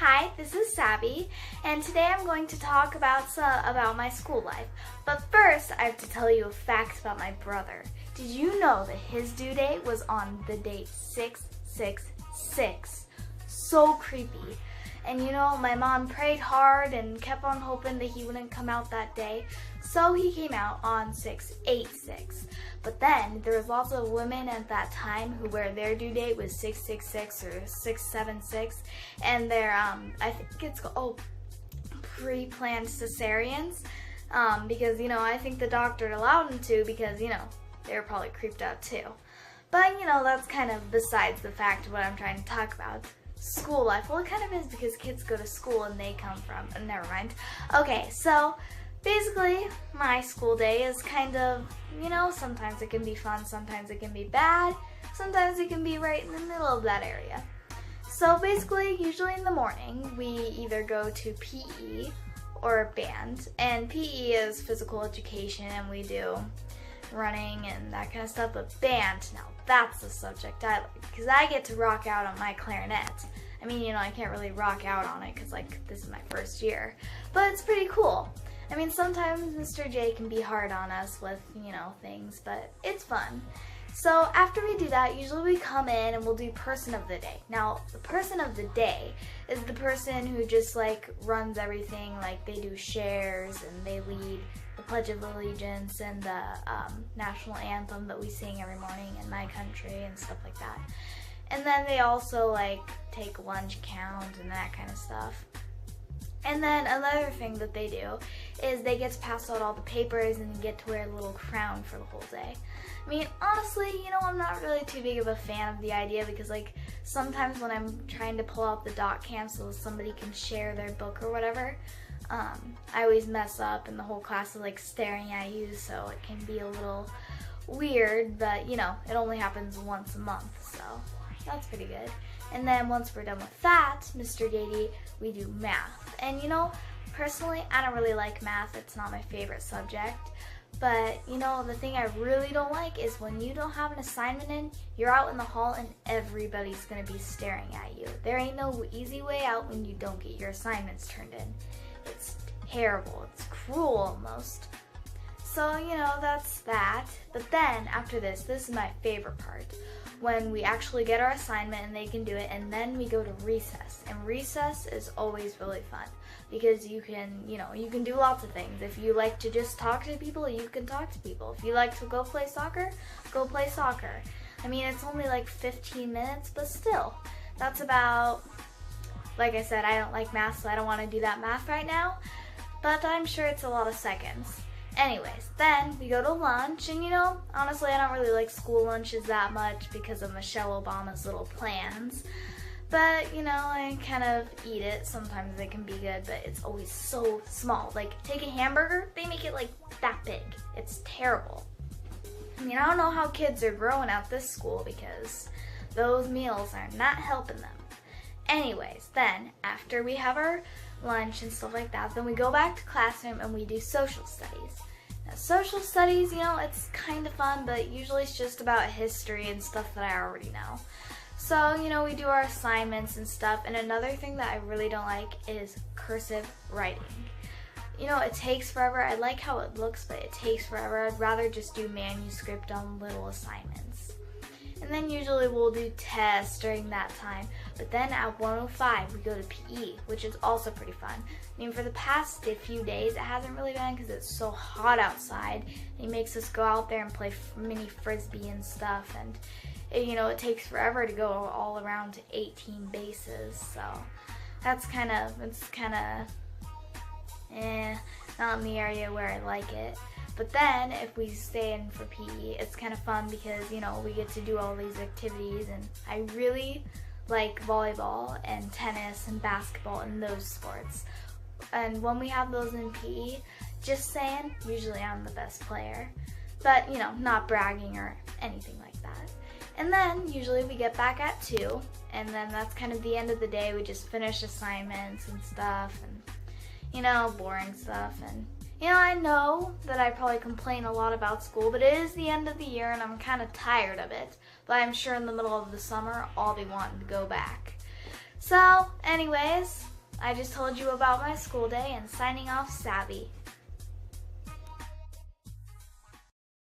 Hi, this is Sabby, and today I'm going to talk about my school life. But first, I have to tell you a fact about my brother. Did you know that his due date was on the date 666? So creepy. And you know, my mom prayed hard and kept on hoping that he wouldn't come out that day, so he came out on 686. But then there was lots of women at that time who where their due date was 666 or 676, and their I think it's pre-planned cesareans, because you know I think the doctor allowed them to because you know they were probably creeped out too. But you know that's kind of besides the fact of what I'm trying to talk about. School life. Well, it kind of is because kids go to school and they come from, never mind. Okay, so basically my school day is kind of, you know, sometimes it can be fun, sometimes it can be bad, sometimes it can be right in the middle of that area. So basically, usually in the morning, we either go to PE or band, and PE is physical education and we do running and that kind of stuff, but band, now that's the subject I like because I get to rock out on my clarinet. I mean, you know, I can't really rock out on it because like this is my first year, but it's pretty cool. I mean, sometimes Mr. J can be hard on us with, you know, things, but it's fun. So after we do that, usually we come in and we'll do person of the day. Now, the person of the day is the person who just like runs everything, like they do shares and they lead the Pledge of Allegiance and the national anthem that we sing every morning in my country and stuff like that. And then they also like take lunch count and that kind of stuff. And then another thing that they do is they get to pass out all the papers and get to wear a little crown for the whole day. I mean, honestly, you know, I'm not really too big of a fan of the idea because like sometimes when I'm trying to pull out the dot cam so somebody can share their book or whatever, I always mess up and the whole class is like staring at you, so it can be a little weird, but you know, it only happens once a month, so that's pretty good. And then once we're done with that, Mr. Gady, we do math. And you know, personally, I don't really like math. It's not my favorite subject. But you know, the thing I really don't like is when you don't have an assignment in, you're out in the hall and everybody's gonna be staring at you. There ain't no easy way out when you don't get your assignments turned in. It's terrible. It's cruel almost. So, you know, that's that. But then after this is my favorite part. When we actually get our assignment and they can do it, and then we go to recess. And recess is always really fun because you can, you know, you can do lots of things. If you like to just talk to people, you can talk to people. If you like to go play soccer, go play soccer. I mean, it's only like 15 minutes, but still, that's about, like I said, I don't like math, so I don't want to do that math right now, but I'm sure it's a lot of seconds. Anyways, then we go to lunch, and you know, honestly, I don't really like school lunches that much because of Michelle Obama's little plans. But, you know, I kind of eat it. Sometimes it can be good, but it's always so small. Like, take a hamburger, they make it like that big. It's terrible. I mean, I don't know how kids are growing at this school because those meals are not helping them. Anyways, then, after we have our lunch and stuff like that, then we go back to classroom and we do social studies. Now, social studies, you know, it's kind of fun, but usually it's just about history and stuff that I already know. So, you know, we do our assignments and stuff, and another thing that I really don't like is cursive writing. You know, it takes forever. I like how it looks, but it takes forever. I'd rather just do manuscript on little assignments. And then usually we'll do tests during that time. But then at 1:05 we go to PE, which is also pretty fun. I mean, for the past few days it hasn't really been because it's so hot outside. He makes us go out there and play mini frisbee and stuff, and you know, it takes forever to go all around to 18 bases. So that's it's kind of not in the area where I like it. But then if we stay in for PE, it's kind of fun because, you know, we get to do all these activities, and I really like volleyball and tennis and basketball and those sports. And when we have those in PE, just saying, usually I'm the best player. But, you know, not bragging or anything like that. And then usually we get back at 2, and then that's kind of the end of the day. We just finish assignments and stuff and, you know, boring stuff. And you know, I know that I probably complain a lot about school, but it is the end of the year and I'm kind of tired of it. But I'm sure in the middle of the summer, I'll be wanting to go back. So, anyways, I just told you about my school day and signing off, Savvy.